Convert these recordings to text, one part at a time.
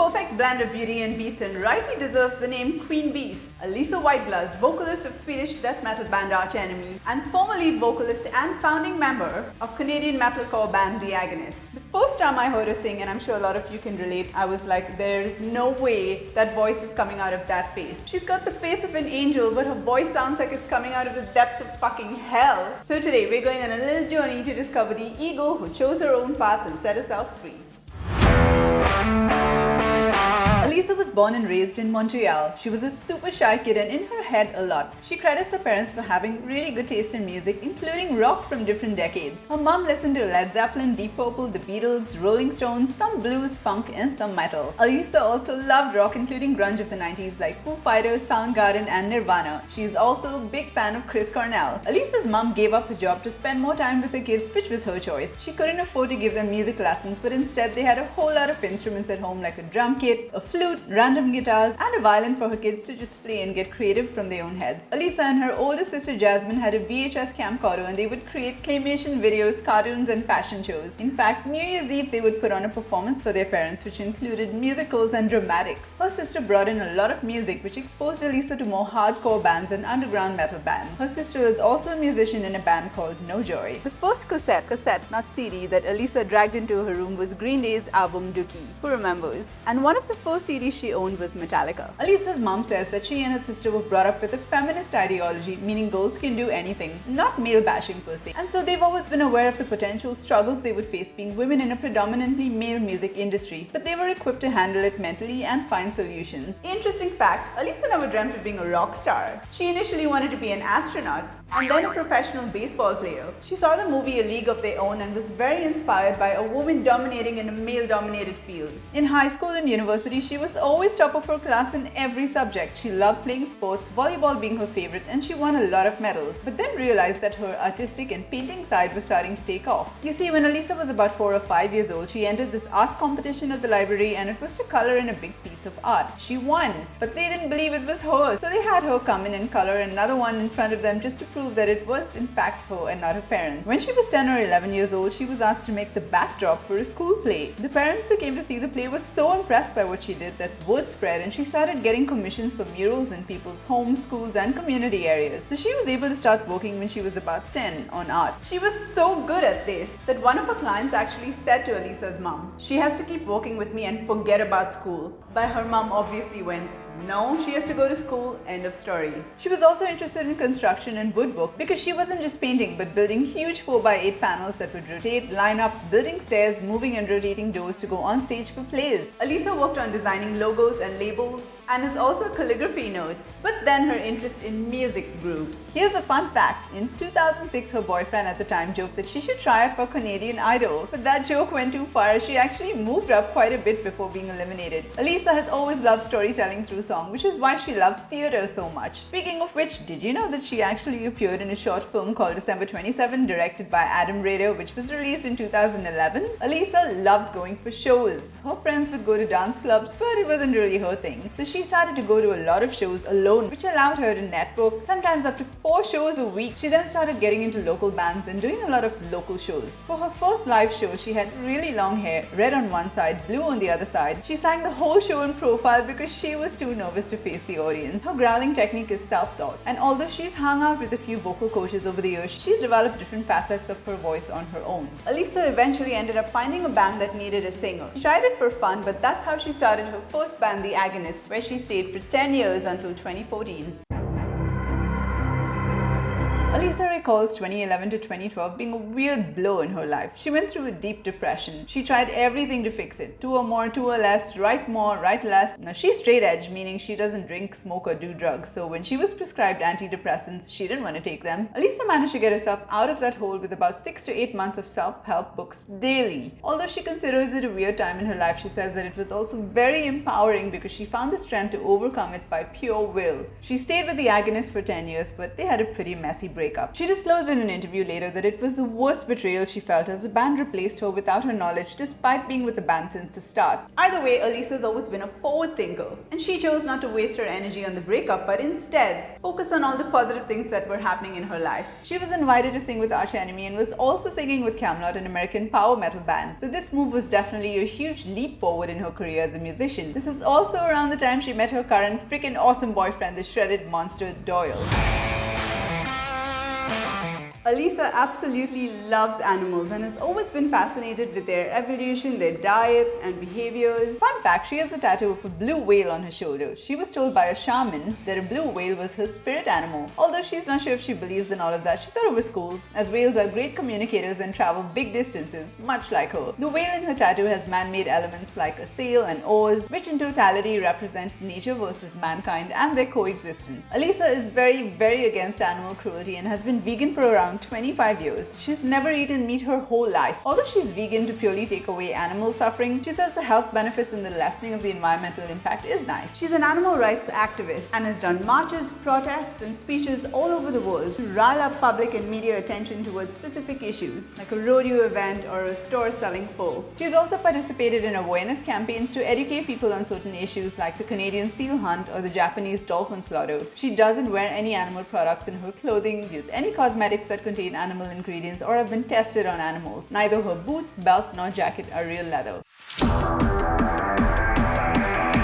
perfect blend of beauty and beast and rightly deserves the name Queen Beast. Alissa White-Gluz, vocalist of Swedish death metal band Arch Enemy and former lead vocalist and founding member of Canadian metalcore band The Agonist. The first time I heard her sing, and I'm sure a lot of you can relate, I was like, there's no way that voice is coming out of that face. She's got the face of an angel, but her voice sounds like it's coming out of the depths of fucking hell. So today we're going on a little journey to discover the ego who chose her own path and set herself free. Alissa was born and raised in Montreal. She was a super shy kid and in her head a lot. She credits her parents for having really good taste in music, including rock from different decades. Her mom listened to Led Zeppelin, Deep Purple, The Beatles, Rolling Stones, some blues, funk and some metal. Alissa also loved rock, including grunge of the 90s like Foo Fighters, Soundgarden and Nirvana. She is also a big fan of Chris Cornell. Alissa's mom gave up her job to spend more time with her kids, which was her choice. She couldn't afford to give them music lessons, but instead they had a whole lot of instruments at home like a drum kit, a flute, random guitars, and a violin for her kids to just play and get creative from their own heads. Alissa and her older sister Jasmine had a VHS camcorder and they would create claymation videos, cartoons, and fashion shows. In fact, New Year's Eve they would put on a performance for their parents which included musicals and dramatics. Her sister brought in a lot of music which exposed Alissa to more hardcore bands and underground metal bands. Her sister was also a musician in a band called No Joy. The first cassette, not CD, that Alissa dragged into her room was Green Day's album Dookie. Who remembers? And one of the first CDs she owned was Metallica. Alissa's mom says that she and her sister were brought up with a feminist ideology, meaning girls can do anything, not male bashing per se. And so they've always been aware of the potential struggles they would face being women in a predominantly male music industry, but they were equipped to handle it mentally and find solutions. Interesting fact, Alissa never dreamt of being a rock star. She initially wanted to be an astronaut and then a professional baseball player. She saw the movie A League of Their Own and was very inspired by a woman dominating in a male-dominated field. In high school and university, she was always top of her class in every subject. She loved playing sports, volleyball being her favorite, and she won a lot of medals, but then realized that her artistic and painting side was starting to take off. You see, when Alissa was about 4 or 5 years old, she entered this art competition at the library and it was to color in a big piece of art. She won, but they didn't believe it was hers, so they had her come in and color another one in front of them just to prove that it was in fact her and not her parents. When she was 10 or 11 years old, she was asked to make the backdrop for a school play. The parents who came to see the play were so impressed by what she did that word spread and she started getting commissions for murals in people's homes, schools and community areas. So she was able to start working when she was about 10 on art. She was so good at this that one of her clients actually said to Alissa's mom, "She has to keep working with me and forget about school." But her mom obviously went, "No, she has to go to school, end of story." She was also interested in construction and woodwork because she wasn't just painting but building huge 4x8 panels that would rotate, line up, building stairs, moving and rotating doors to go on stage for plays. Alissa worked on designing logos and labels and is also a calligraphy nerd, but then her interest in music grew. Here's a fun fact. In 2006, her boyfriend at the time joked that she should try out for Canadian Idol, but that joke went too far. She actually moved up quite a bit before being eliminated. Alissa has always loved storytelling through song, which is why she loved theatre so much. Speaking of which, did you know that she actually appeared in a short film called December 27, directed by Adam Rader, which was released in 2011? Alissa loved going for shows. Her friends would go to dance clubs, but it wasn't really her thing. So she started to go to a lot of shows alone, which allowed her to network, sometimes up to 4 shows a week. She then started getting into local bands and doing a lot of local shows. For her first live show, she had really long hair, red on one side, blue on the other side. She sang the whole show in profile because she was too nervous to face the audience. Her growling technique is self-taught, and although she's hung out with a few vocal coaches over the years, she's developed different facets of her voice on her own. Alissa eventually ended up finding a band that needed a singer. She tried it for fun, but that's how she started her first band, The Agonist, where she stayed for 10 years until 2014. Alissa recalls 2011 to 2012 being a weird blow in her life. She went through a deep depression. She tried everything to fix it. 2 or more, 2 or less, write more, write less. Now she's straight edge, meaning she doesn't drink, smoke or do drugs. So when she was prescribed antidepressants, she didn't want to take them. Alissa managed to get herself out of that hole with about 6 to 8 months of self-help books daily. Although she considers it a weird time in her life, she says that it was also very empowering because she found the strength to overcome it by pure will. She stayed with The Agonist for 10 years, but they had a pretty messy breakup. breakup. She disclosed in an interview later that it was the worst betrayal she felt as the band replaced her without her knowledge despite being with the band since the start. Either way, Alissa's always been a forward thinker, and she chose not to waste her energy on the breakup but instead focus on all the positive things that were happening in her life. She was invited to sing with Arch Enemy and was also singing with Camelot, an American power metal band. So this move was definitely a huge leap forward in her career as a musician. This is also around the time she met her current freaking awesome boyfriend, the shredded monster Doyle. Alissa absolutely loves animals and has always been fascinated with their evolution, their diet and behaviors. Fun fact, she has a tattoo of a blue whale on her shoulder. She was told by a shaman that a blue whale was her spirit animal. Although she's not sure if she believes in all of that, she thought it was cool, as whales are great communicators and travel big distances, much like her. The whale in her tattoo has man-made elements like a sail and oars, which in totality represent nature versus mankind and their coexistence. Alissa is very against animal cruelty and has been vegan for around 25 years. She's never eaten meat her whole life. Although she's vegan to purely take away animal suffering, she says the health benefits and the lessening of the environmental impact is nice. She's an animal rights activist and has done marches, protests and speeches all over the world to rile up public and media attention towards specific issues, like a rodeo event or a store selling pho. She's also participated in awareness campaigns to educate people on certain issues like the Canadian seal hunt or the Japanese dolphin slaughter. She doesn't wear any animal products in her clothing, use any cosmetics that contain animal ingredients or have been tested on animals. Neither her boots, belt nor jacket are real leather.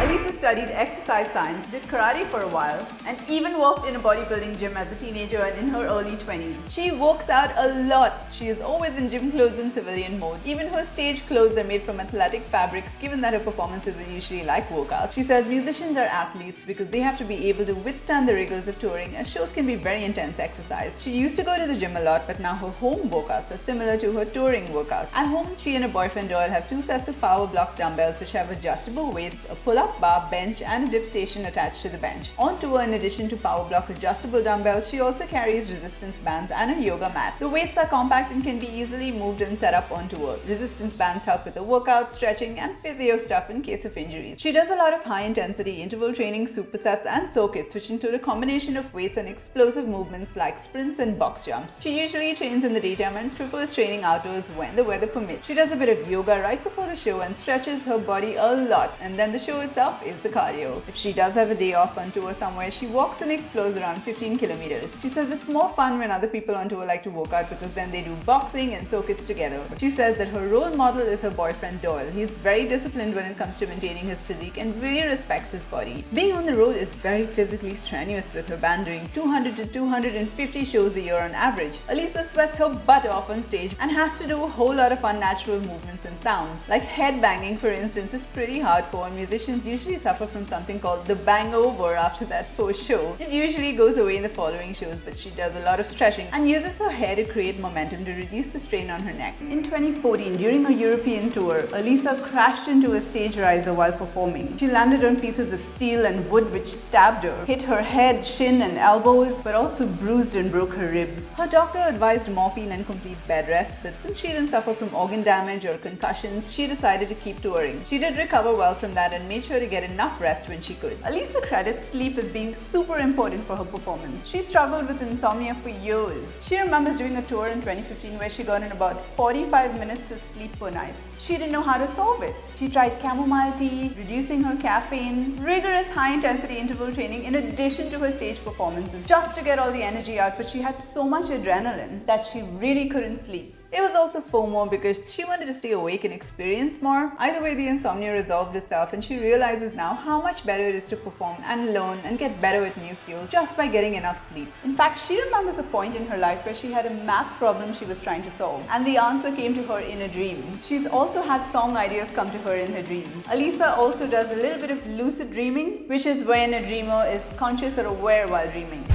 Alissa studied exercise science, did karate for a while, and even worked in a bodybuilding gym as a teenager and in her early 20s. She works out a lot. She is always in gym clothes in civilian mode. Even her stage clothes are made from athletic fabrics, given that her performances are usually like workouts. She says musicians are athletes because they have to be able to withstand the rigors of touring, as shows can be very intense exercise. She used to go to the gym a lot, but now her home workouts are similar to her touring workouts. At home, she and her boyfriend Doyle have 2 sets of power block dumbbells which have adjustable weights, a pull-up bar, bench and a dip station attached to the bench. On tour, in addition to power block adjustable dumbbells, she also carries resistance bands and a yoga mat. The weights are compact and can be easily moved and set up on tour. Resistance bands help with the workout, stretching and physio stuff in case of injuries. She does a lot of high-intensity interval training, supersets and circuits, which include a combination of weights and explosive movements like sprints and box jumps. She usually trains in the daytime and prefers training outdoors when the weather permits. She does a bit of yoga right before the show and stretches her body a lot, and then the show itself is the cardio. If she does have a day off on tour somewhere, she walks and explores around 15 kilometers. She says it's more fun when other people on tour like to work out because then they do boxing and circuits together. But she says that her role model is her boyfriend Doyle. He's very disciplined when it comes to maintaining his physique and really respects his body. Being on the road is very physically strenuous, with her band doing 200 to 250 shows a year on average. Alissa sweats her butt off on stage and has to do a whole lot of unnatural movements and sounds. Like headbanging, for instance, is pretty hardcore, and musicians usually suffer from something called the bangover after that first show. It usually goes away in the following shows, but she does a lot of stretching and uses her hair to create momentum to reduce the strain on her neck. In 2014, during her European tour, Alissa crashed into a stage riser while performing. She landed on pieces of steel and wood which stabbed her, hit her head, shin and elbows, but also bruised and broke her ribs. Her doctor advised morphine and complete bed rest, but since she didn't suffer from organ damage or concussions, she decided to keep touring. She did recover well from that and made sure to get enough rest when she could. Alissa credits sleep as being super important for her performance. She struggled with insomnia for years. She remembers doing a tour in 2015 where she got in about 45 minutes of sleep per night. She didn't know how to solve it. She tried chamomile tea, reducing her caffeine, rigorous high-intensity interval training in addition to her stage performances just to get all the energy out, but she had so much adrenaline that she really couldn't sleep. It was also FOMO because she wanted to stay awake and experience more. Either way, the insomnia resolved itself and she realizes now how much better it is to perform and learn and get better at new skills just by getting enough sleep. In fact, she remembers a point in her life where she had a math problem she was trying to solve, and the answer came to her in a dream. She's also had song ideas come to her in her dreams. Alissa also does a little bit of lucid dreaming, which is when a dreamer is conscious or aware while dreaming.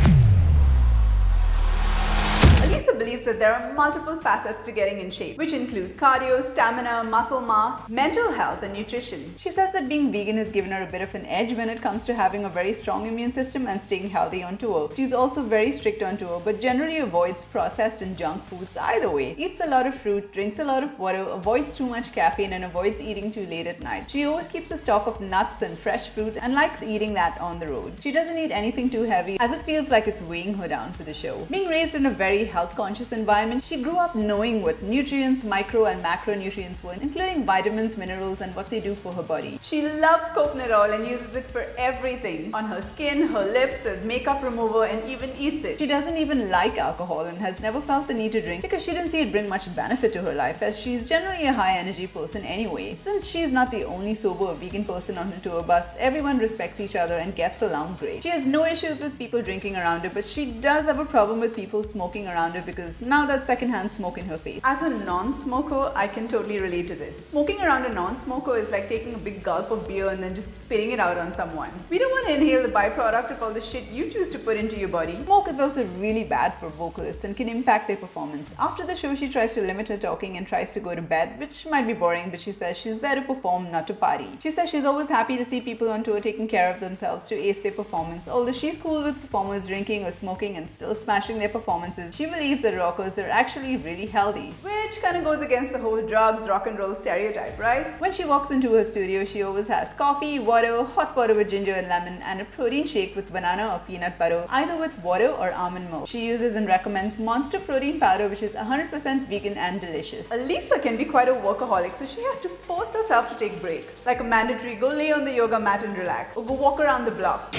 Alissa believes that there are multiple facets to getting in shape, which include cardio, stamina, muscle mass, mental health, and nutrition. She says that being vegan has given her a bit of an edge when it comes to having a very strong immune system and staying healthy on tour. She's also very strict on tour, but generally avoids processed and junk foods either way. Eats a lot of fruit, drinks a lot of water, avoids too much caffeine, and avoids eating too late at night. She always keeps a stock of nuts and fresh fruit and likes eating that on the road. She doesn't eat anything too heavy as it feels like it's weighing her down for the show. Being raised in a very health-conscious environment, she grew up knowing what nutrients, micro and macronutrients were, including vitamins, minerals, and what they do for her body. She loves coconut oil and uses it for everything. On her skin, her lips, as makeup remover, and even eats it. She doesn't even like alcohol and has never felt the need to drink because she didn't see it bring much benefit to her life, as she's generally a high-energy person anyway. Since she's not the only sober or vegan person on her tour bus, everyone respects each other and gets along great. She has no issues with people drinking around her, but she does have a problem with people smoking around her because now that's secondhand smoke in her face. As a non-smoker, I can totally relate to this. Smoking around a non-smoker is like taking a big gulp of beer and then just spitting it out on someone. We don't want to inhale the byproduct of all the shit you choose to put into your body. Smoke is also really bad for vocalists and can impact their performance. After the show, she tries to limit her talking and tries to go to bed, which might be boring, but she says she's there to perform, not to party. She says she's always happy to see people on tour taking care of themselves to ace their performance. Although she's cool with performers drinking or smoking and still smashing their performances, she believes that rockers are actually really healthy, which kind of goes against the whole drugs, rock and roll stereotype, right? When she walks into her studio, she always has coffee, water, hot water with ginger and lemon, and a protein shake with banana or peanut butter, either with water or almond milk. She uses and recommends Monster protein powder, which is 100% vegan and delicious. Alissa can be quite a workaholic, so she has to force herself to take breaks, like a mandatory go lay on the yoga mat and relax, or go walk around the block.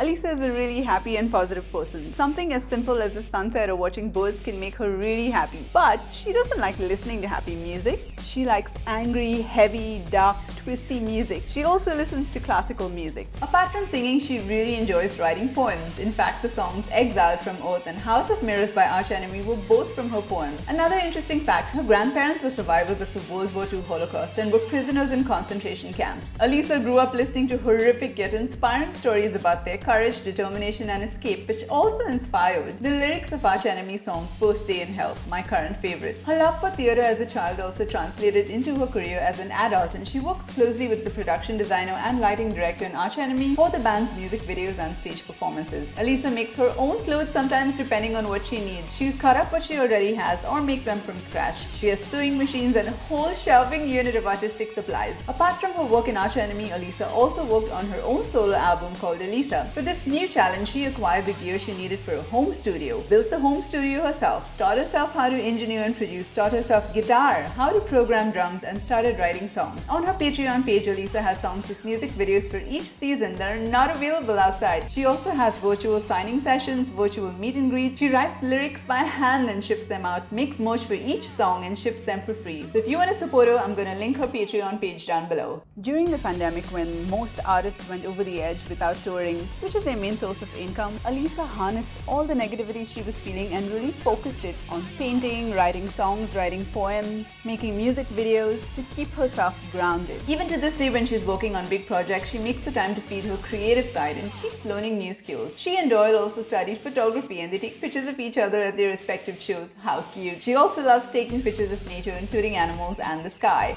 Alissa is a really happy and positive person. Something as simple as a sunset or watching birds can make her really happy. But she doesn't like listening to happy music. She likes angry, heavy, dark, twisty music. She also listens to classical music. Apart from singing, she really enjoys writing poems. In fact, the songs Exiled from Earth and House of Mirrors by Arch Enemy were both from her poems. Another interesting fact, her grandparents were survivors of the World War II Holocaust and were prisoners in concentration camps. Alissa grew up listening to horrific yet inspiring stories about their courage, determination, and escape, which also inspired the lyrics of Arch Enemy's song First Day in Hell, my current favorite. Her love for theatre as a child also translated into her career as an adult, and she works closely with the production designer and lighting director in Arch Enemy for the band's music videos and stage performances. Alissa makes her own clothes sometimes depending on what she needs. She'll cut up what she already has or make them from scratch. She has sewing machines and a whole shelving unit of artistic supplies. Apart from her work in Arch Enemy, Alissa also worked on her own solo album called Alissa. For this new challenge, she acquired the gear she needed for a home studio, built the home studio herself, taught herself how to engineer and produce, taught herself guitar, how to program drums, and started writing songs. On her Patreon page, Alissa has songs with music videos for each season that are not available outside. She also has virtual signing sessions, virtual meet and greets. She writes lyrics by hand and ships them out, makes merch for each song and ships them for free. So if you want to support her, I'm going to link her Patreon page down below. During the pandemic, when most artists went over the edge without touring, which is their main source of income, Alissa harnessed all the negativity she was feeling and really focused it on painting, writing songs, writing poems, making music videos to keep herself grounded. Even to this day, when she's working on big projects, she makes the time to feed her creative side and keeps learning new skills. She and Doyle also studied photography and they take pictures of each other at their respective shows. How cute. She also loves taking pictures of nature, including animals and the sky.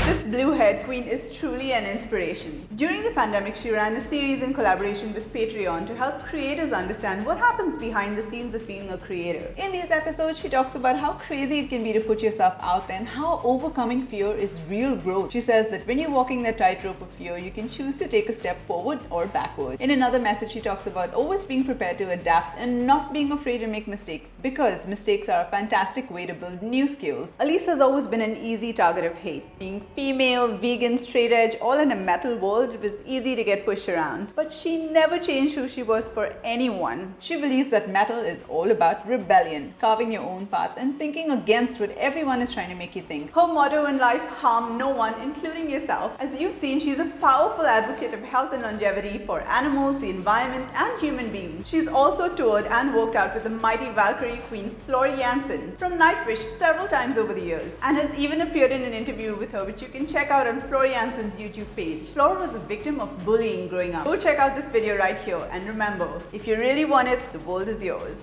This blue-haired queen is truly an inspiration. During the pandemic, she ran a series in collaboration with Patreon to help creators understand what happens behind the scenes of being a creator. In these episodes, she talks about how crazy it can be to put yourself out there and how overcoming fear is real growth. She says that when you're walking the tightrope of fear, you can choose to take a step forward or backward. In another message, she talks about always being prepared to adapt and not being afraid to make mistakes, because mistakes are a fantastic way to build new skills. Alissa's always been an easy target of hate. Being female, vegan, straight edge, all in a metal world, it was easy to get pushed around. But she never changed who she was for anyone. She believes that metal is all about rebellion, carving your own path and thinking against what everyone is trying to make you think. Her motto in life, harm no one, including yourself. As you've seen, she's a powerful advocate of health and longevity for animals, the environment, and human beings. She's also toured and worked out with the mighty Valkyrie queen Flori Jansen from Nightwish several times over the years, and has even appeared in an interview with her, which which you can check out on Flor Jansen's YouTube page. Flor was a victim of bullying growing up. Go check out this video right here, and remember, if you really want it, the world is yours.